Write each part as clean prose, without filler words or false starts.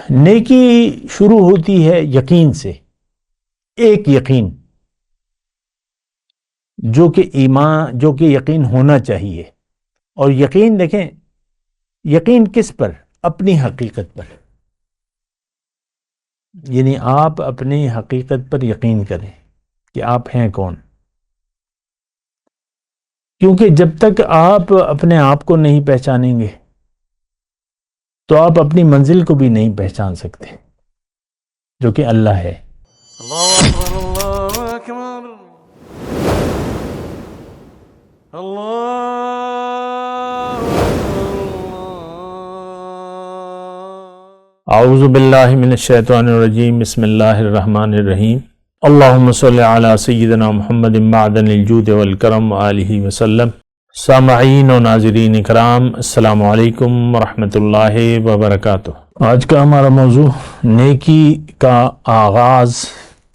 نیکی شروع ہوتی ہے یقین سے، ایک یقین جو کہ ایمان، جو کہ یقین ہونا چاہیے. اور یقین دیکھیں، یقین کس پر؟ اپنی حقیقت پر. یعنی آپ اپنی حقیقت پر یقین کریں کہ آپ ہیں کون. کیونکہ جب تک آپ اپنے آپ کو نہیں پہچانیں گے تو آپ اپنی منزل کو بھی نہیں پہچان سکتے جو کہ اللہ ہے. اللہ اکبر اللہ اکبر اللہ اعوذ باللہ من الشیطان الرجیم، بسم اللہ الرحمن الرحیم. اللہم صلی علی سیدنا محمد معدن الجود والکرم وآلہ وسلم. سامعین و ناظرین کرام، السلام علیکم ورحمۃ اللہ وبرکاتہ. آج کا ہمارا موضوع نیکی کا آغاز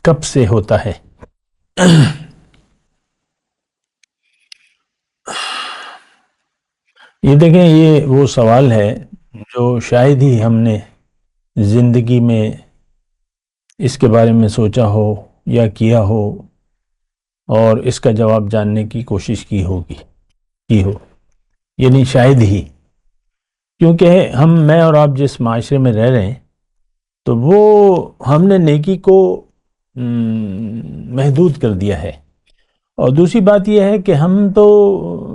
کب سے ہوتا ہے. یہ دیکھیں، یہ وہ سوال ہے جو شاید ہی ہم نے زندگی میں اس کے بارے میں سوچا ہو یا کیا ہو اور اس کا جواب جاننے کی کوشش کی ہو. یعنی شاید ہی، کیونکہ میں اور آپ جس معاشرے میں رہ رہے ہیں تو وہ ہم نے نیکی کو محدود کر دیا ہے. اور دوسری بات یہ ہے کہ ہم تو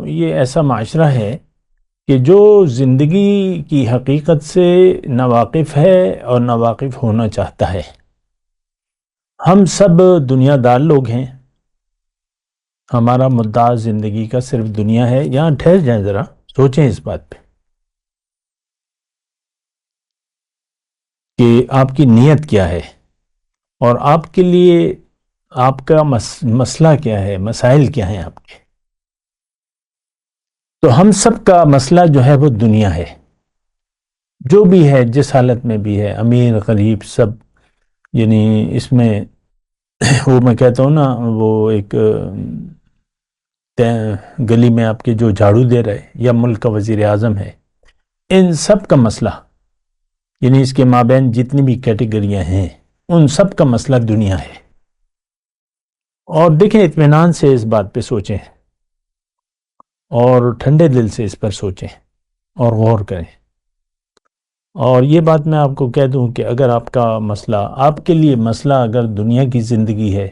یہ ایسا معاشرہ ہے کہ جو زندگی کی حقیقت سے ناواقف ہے اور ناواقف ہونا چاہتا ہے. ہم سب دنیا دار لوگ ہیں، ہمارا مدعا زندگی کا صرف دنیا ہے. یہاں ٹھہر جائیں، ذرا سوچیں اس بات پہ کہ آپ کی نیت کیا ہے اور آپ کے لیے آپ کا مسئلہ کیا ہے، مسائل کیا ہیں آپ کے. تو ہم سب کا مسئلہ جو ہے وہ دنیا ہے، جو بھی ہے، جس حالت میں بھی ہے، امیر غریب سب. یعنی اس میں وہ میں کہتا ہوں نا، وہ ایک گلی میں آپ کے جو جھاڑو دے رہے یا ملک کا وزیر اعظم ہے، ان سب کا مسئلہ، یعنی اس کے مابین جتنی بھی کیٹیگریاں ہیں، ان سب کا مسئلہ دنیا ہے. اور دیکھیں، اطمینان سے اس بات پہ سوچیں اور ٹھنڈے دل سے اس پر سوچیں اور غور کریں. اور یہ بات میں آپ کو کہہ دوں کہ اگر آپ کا مسئلہ، آپ کے لیے مسئلہ اگر دنیا کی زندگی ہے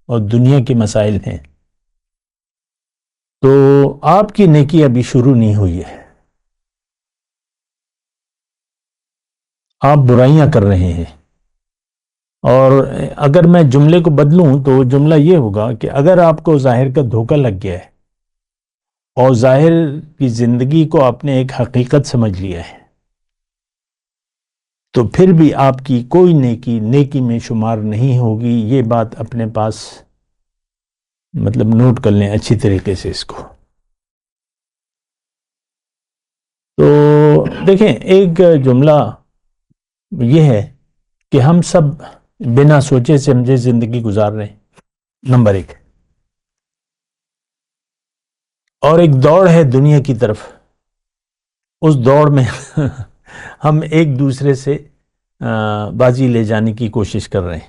اور دنیا کے مسائل ہیں، تو آپ کی نیکی ابھی شروع نہیں ہوئی ہے. آپ برائیاں کر رہے ہیں. اور اگر میں جملے کو بدلوں تو جملہ یہ ہوگا کہ اگر آپ کو ظاہر کا دھوکہ لگ گیا ہے اور ظاہر کی زندگی کو آپ نے ایک حقیقت سمجھ لیا ہے، تو پھر بھی آپ کی کوئی نیکی میں شمار نہیں ہوگی. یہ بات اپنے پاس مطلب نوٹ کر لیں اچھی طریقے سے اس کو. تو دیکھیں، ایک جملہ یہ ہے کہ ہم سب بنا سوچے سمجھے زندگی گزار رہے ہیں، نمبر ایک. اور ایک دوڑ ہے دنیا کی طرف، اس دوڑ میں ہم ایک دوسرے سے بازی لے جانے کی کوشش کر رہے ہیں.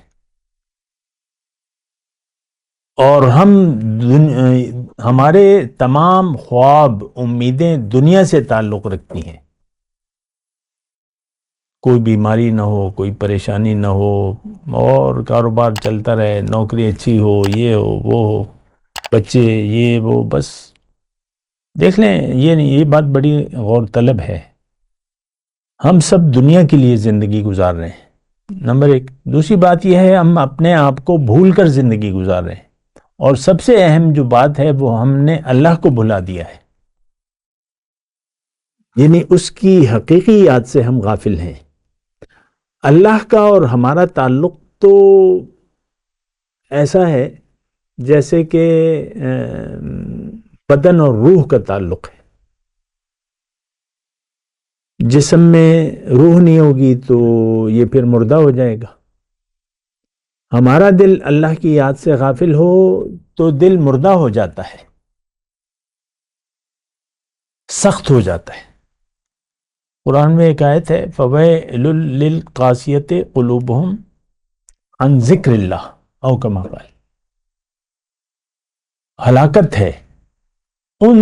اور ہمارے تمام خواب، امیدیں دنیا سے تعلق رکھتی ہیں. کوئی بیماری نہ ہو، کوئی پریشانی نہ ہو، اور کاروبار چلتا رہے، نوکری اچھی ہو، یہ ہو وہ ہو، بچے یہ وہ. بس دیکھ لیں، یہ بات بڑی غور طلب ہے. ہم سب دنیا کے لیے زندگی گزار رہے ہیں، نمبر ایک. دوسری بات یہ ہے، ہم اپنے آپ کو بھول کر زندگی گزار رہے ہیں. اور سب سے اہم جو بات ہے وہ ہم نے اللہ کو بھلا دیا ہے. یعنی اس کی حقیقی یاد سے ہم غافل ہیں. اللہ کا اور ہمارا تعلق تو ایسا ہے جیسے کہ بدن اور روح کا تعلق ہے. جسم میں روح نہیں ہوگی تو یہ پھر مردہ ہو جائے گا. ہمارا دل اللہ کی یاد سے غافل ہو تو دل مردہ ہو جاتا ہے، سخت ہو جاتا ہے. قرآن میں ایک آیت ہے فویل للقاسیۃ قلوبہم عن ذکر اللہ او کما قال، ہلاکت ہے ان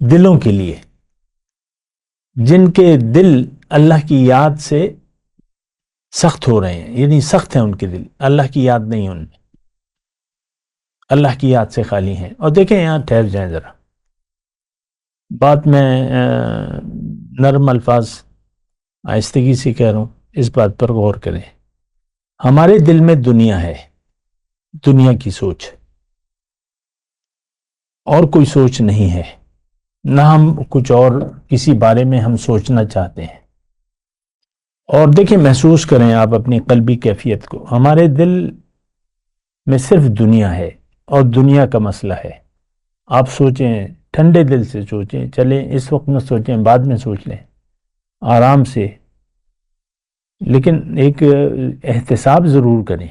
دلوں کے لیے جن کے دل اللہ کی یاد سے سخت ہو رہے ہیں، یعنی سخت ہیں ان کے دل، اللہ کی یاد نہیں ان میں، اللہ کی یاد سے خالی ہیں۔ اور دیکھیں یہاں ٹھہر جائیں ذرا، بات میں نرم الفاظ آہستگی سے کہہ رہا ہوں، اس بات پر غور کریں۔ ہمارے دل میں دنیا ہے، دنیا کی سوچ، اور کوئی سوچ نہیں ہے، نہ ہم کچھ اور کسی بارے میں ہم سوچنا چاہتے ہیں۔ اور دیکھیں، محسوس کریں آپ اپنی قلبی کیفیت کو، ہمارے دل میں صرف دنیا ہے اور دنیا کا مسئلہ ہے۔ آپ سوچیں، ٹھنڈے دل سے سوچیں، چلیں اس وقت میں سوچیں، بعد میں سوچ لیں آرام سے، لیکن ایک احتساب ضرور کریں۔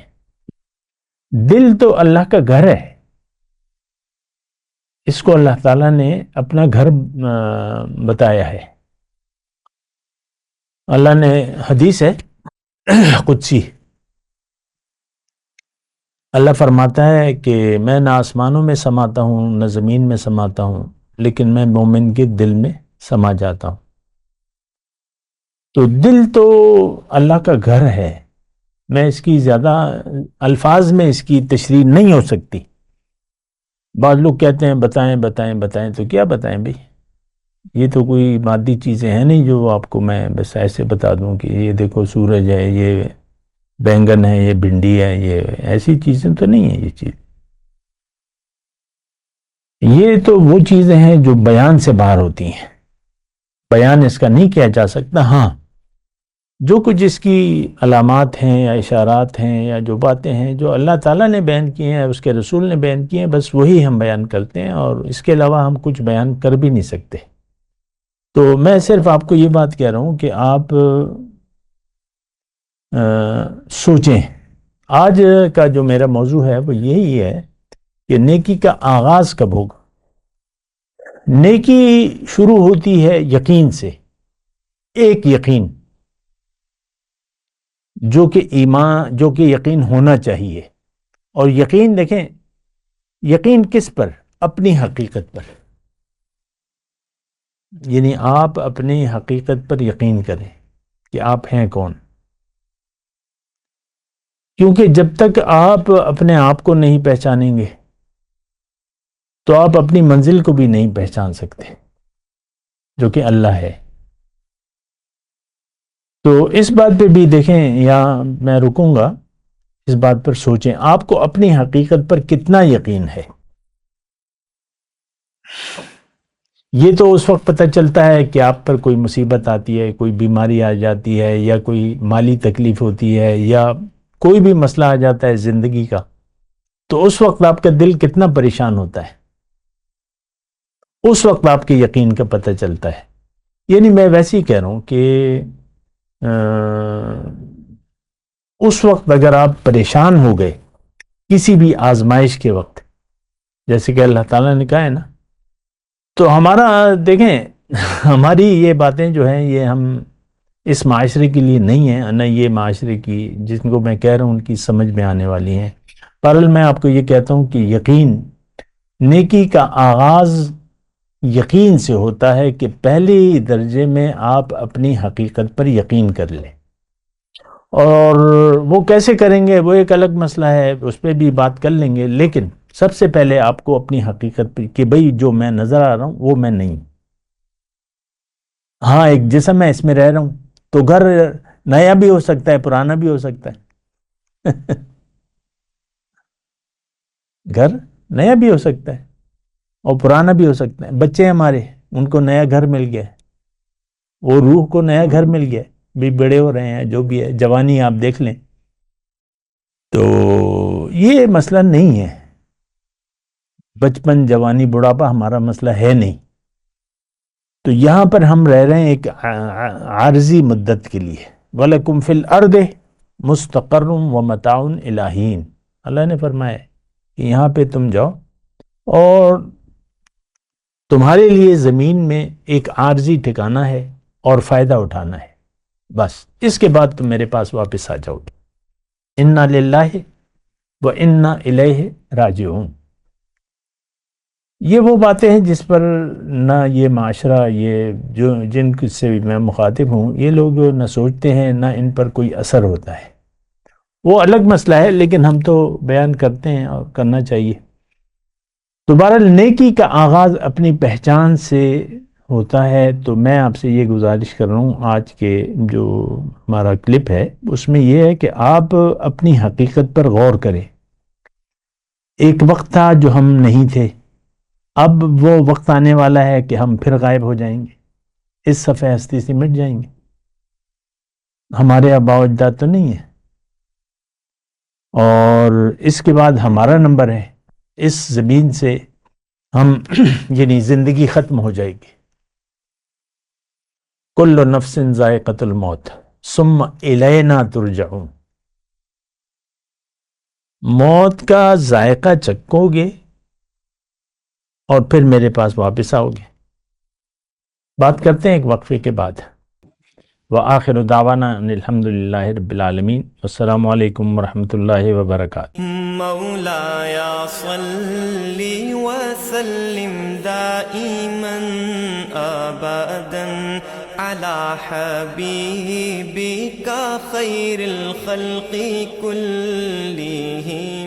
دل تو اللہ کا گھر ہے، اس کو اللہ تعالیٰ نے اپنا گھر بتایا ہے۔ اللہ نے، حدیث ہے قدسی، اللہ فرماتا ہے کہ میں نہ آسمانوں میں سماتا ہوں نہ زمین میں سماتا ہوں، لیکن میں مومن کے دل میں سما جاتا ہوں۔ تو دل تو اللہ کا گھر ہے، میں اس کی زیادہ الفاظ میں اس کی تشریح نہیں ہو سکتی۔ بعض لوگ کہتے ہیں بتائیں بتائیں بتائیں، تو کیا بتائیں بھئی، یہ تو کوئی مادی چیزیں ہیں نہیں جو آپ کو میں بس ایسے بتا دوں کہ یہ دیکھو سورج ہے، یہ بینگن ہے، یہ بھنڈی ہے، یہ ایسی چیزیں تو نہیں ہیں۔ یہ چیز، یہ تو وہ چیزیں ہیں جو بیان سے باہر ہوتی ہیں، بیان اس کا نہیں کیا جا سکتا۔ ہاں، جو کچھ اس کی علامات ہیں یا اشارات ہیں یا جو باتیں ہیں جو اللہ تعالیٰ نے بیان کی ہیں، اس کے رسول نے بیان کی ہیں، بس وہی ہم بیان کرتے ہیں، اور اس کے علاوہ ہم کچھ بیان کر بھی نہیں سکتے۔ تو میں صرف آپ کو یہ بات کہہ رہا ہوں کہ آپ سوچیں۔ آج کا جو میرا موضوع ہے وہ یہی ہے کہ نیکی کا آغاز کب ہوگا۔ نیکی شروع ہوتی ہے یقین سے، ایک یقین جو کہ ایمان، جو کہ یقین ہونا چاہیے۔ اور یقین دیکھیں، یقین کس پر؟ اپنی حقیقت پر، یعنی آپ اپنی حقیقت پر یقین کریں کہ آپ ہیں کون۔ کیونکہ جب تک آپ اپنے آپ کو نہیں پہچانیں گے تو آپ اپنی منزل کو بھی نہیں پہچان سکتے، جو کہ اللہ ہے۔ تو اس بات پہ بھی دیکھیں، یا میں رکوں گا، اس بات پر سوچیں آپ کو اپنی حقیقت پر کتنا یقین ہے۔ یہ تو اس وقت پتہ چلتا ہے کہ آپ پر کوئی مصیبت آتی ہے، کوئی بیماری آ جاتی ہے، یا کوئی مالی تکلیف ہوتی ہے، یا کوئی بھی مسئلہ آ جاتا ہے زندگی کا، تو اس وقت آپ کا دل کتنا پریشان ہوتا ہے، اس وقت آپ کے یقین کا پتہ چلتا ہے۔ یعنی میں ویسے ہی کہہ رہا ہوں کہ اس وقت اگر آپ پریشان ہو گئے کسی بھی آزمائش کے وقت، جیسے کہ اللہ تعالیٰ نے کہا ہے نا، تو ہمارا دیکھیں، ہماری یہ باتیں جو ہیں یہ ہم اس معاشرے کے لیے نہیں ہیں، نہ یہ معاشرے کی جن کو میں کہہ رہا ہوں ان کی سمجھ میں آنے والی ہیں۔ بہرحال میں آپ کو یہ کہتا ہوں کہ یقین، نیکی کا آغاز یقین سے ہوتا ہے کہ پہلے درجے میں آپ اپنی حقیقت پر یقین کر لیں۔ اور وہ کیسے کریں گے وہ ایک الگ مسئلہ ہے، اس پہ بھی بات کر لیں گے، لیکن سب سے پہلے آپ کو اپنی حقیقت پر کہ بھئی جو میں نظر آ رہا ہوں وہ میں نہیں۔ ہاں، ایک جسم ہے، اس میں رہ رہا ہوں، تو گھر نیا بھی ہو سکتا ہے، پرانا بھی ہو سکتا ہے گھر نیا بھی ہو سکتا ہے اور پرانا بھی ہو سکتا ہے۔ بچے ہمارے، ان کو نیا گھر مل گیا، وہ روح کو نیا گھر مل گیا، بھی بڑے ہو رہے ہیں، جو بھی ہے، جوانی آپ دیکھ لیں۔ تو یہ مسئلہ نہیں ہے، بچپن، جوانی، بڑھاپا ہمارا مسئلہ ہے نہیں۔ تو یہاں پر ہم رہ رہے ہیں ایک عارضی مدت کے لیے۔ وَلَكُمْ فِي الْأَرْضِ مُسْتَقَرٌّ وَمَتَاعٌ إِلَىٰ حِينٍ، اللہ نے فرمایا کہ یہاں پہ تم جاؤ، اور تمہارے لیے زمین میں ایک عارضی ٹھکانہ ہے اور فائدہ اٹھانا ہے، بس اس کے بعد تم میرے پاس واپس آ جاؤ گے۔ انا للہ و انا الیہ راجعون۔ یہ وہ باتیں ہیں جس پر نہ یہ معاشرہ، یہ جو جن سے میں مخاطب ہوں، یہ لوگ نہ سوچتے ہیں، نہ ان پر کوئی اثر ہوتا ہے۔ وہ الگ مسئلہ ہے، لیکن ہم تو بیان کرتے ہیں اور کرنا چاہیے۔ تو بہرحال نیکی کا آغاز اپنی پہچان سے ہوتا ہے۔ تو میں آپ سے یہ گزارش کر رہا ہوں، آج کے جو ہمارا کلپ ہے اس میں یہ ہے کہ آپ اپنی حقیقت پر غور کریں۔ ایک وقت تھا جو ہم نہیں تھے، اب وہ وقت آنے والا ہے کہ ہم پھر غائب ہو جائیں گے، اس صفحہ ہستی سے مٹ جائیں گے۔ ہمارے آباء و اجداد تو نہیں ہیں، اور اس کے بعد ہمارا نمبر ہے، اس زمین سے ہم یعنی زندگی ختم ہو جائے گی۔ کل نفس ذائقۃ الموت ثم الینا ترجعون۔ موت کا ذائقہ چکھو گے اور پھر میرے پاس واپس آؤ گے۔ بات کرتے ہیں ایک وقفے کے بعد۔ وآخر دعوانا ان الحمدللہ رب العالمین، والسلام علیکم ورحمۃ اللہ وبرکاتہ۔ مولاي صل وسلم دائما ابدا على حبيبك خير الخلق كلهم